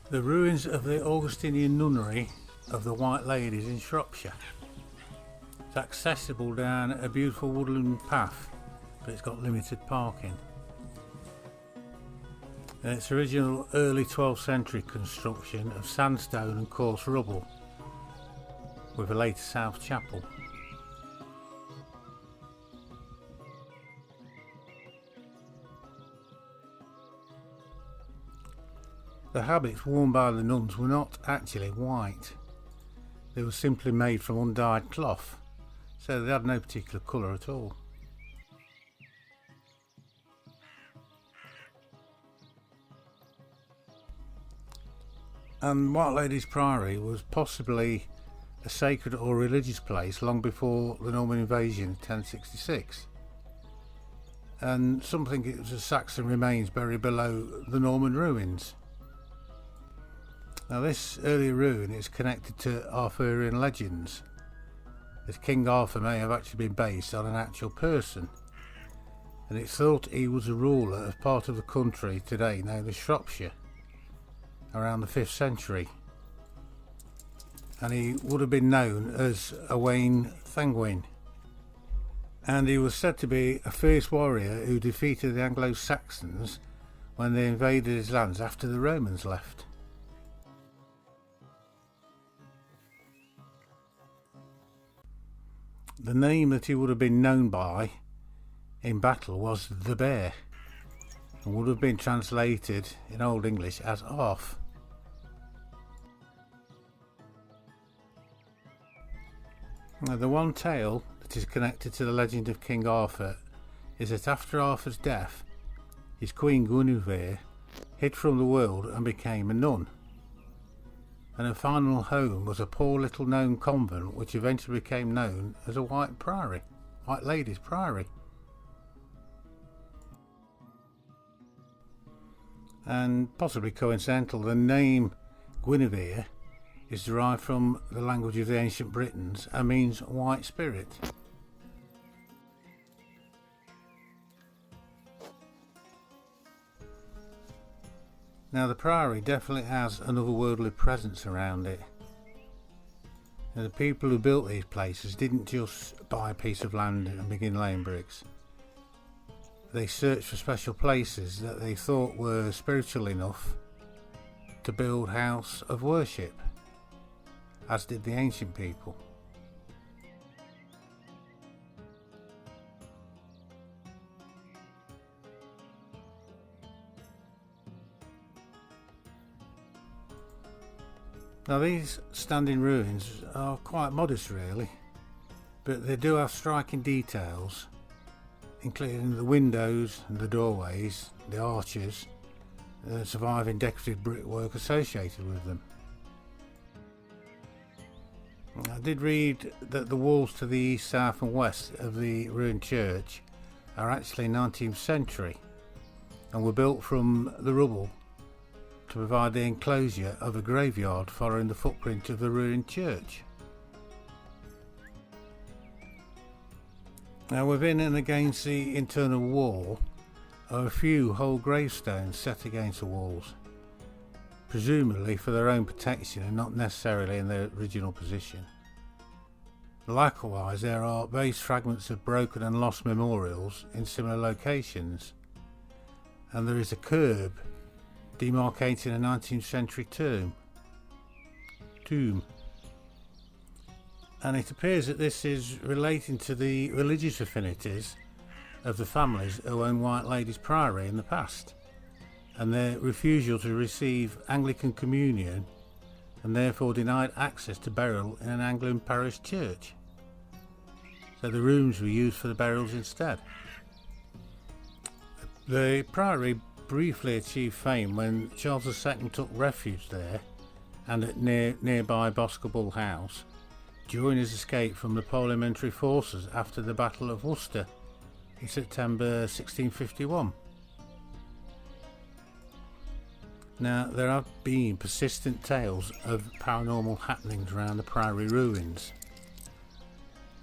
The ruins of the Augustinian nunnery of the White Ladies in Shropshire. It's accessible down a beautiful woodland path, but it's got limited parking. And it's original early 12th century construction of sandstone and coarse rubble, with a later south chapel. The habits worn by the nuns were not actually white. They were simply made from undyed cloth, so they had no particular colour at all. And White Ladies Priory was possibly a sacred or religious place long before the Norman invasion of 1066. And some think it was a Saxon remains buried below the Norman ruins. Now this early ruin is connected to Arthurian legends, as King Arthur may have actually been based on an actual person, and it's thought he was a ruler of part of the country today known as Shropshire around the 5th century, and he would have been known as Owain Thangwyn, and he was said to be a fierce warrior who defeated the Anglo-Saxons when they invaded his lands after the Romans left. The name that he would have been known by in battle was the Bear, and would have been translated in Old English as Arth. Now, the one tale that is connected to the legend of King Arthur is that after Arthur's death, his queen Guinevere hid from the world and became a nun, and her final home was a poor little known convent which eventually became known as a White Ladies Priory. And possibly coincidental, the name Guinevere is derived from the language of the ancient Britons and means white spirit. Now the priory definitely has an otherworldly presence around it. Now, the people who built these places didn't just buy a piece of land and begin laying bricks. They searched for special places that they thought were spiritual enough to build house of worship, as did the ancient people. Now these standing ruins are quite modest really, but they do have striking details, including the windows and the doorways, the arches, the surviving decorative brickwork associated with them. I did read that the walls to the east, south and west of the ruined church are actually 19th century and were built from the rubble to provide the enclosure of a graveyard following the footprint of the ruined church. Now within and against the internal wall are a few whole gravestones set against the walls, presumably for their own protection and not necessarily in their original position. Likewise, there are base fragments of broken and lost memorials in similar locations, and there is a curb demarcating a 19th century tomb. And it appears that this is relating to the religious affinities of the families who owned White Ladies Priory in the past, and their refusal to receive Anglican communion and therefore denied access to burial in an Anglican parish church. So the rooms were used for the burials instead. The priory briefly achieved fame when Charles II took refuge there and at nearby Boscobel House during his escape from the parliamentary forces after the Battle of Worcester in September 1651. Now, there have been persistent tales of paranormal happenings around the priory ruins,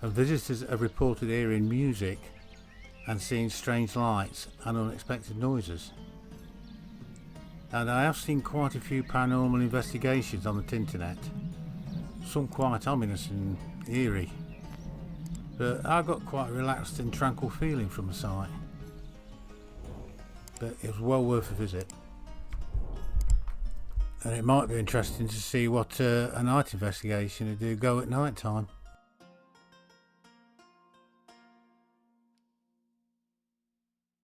and visitors have reported hearing music and seeing strange lights and unexpected noises. and I have seen quite a few paranormal investigations on the internet, some quite ominous and eerie, but I got quite a relaxed and tranquil feeling from the site. But it was well worth a visit, and it might be interesting to see what a night investigation would do go at night time.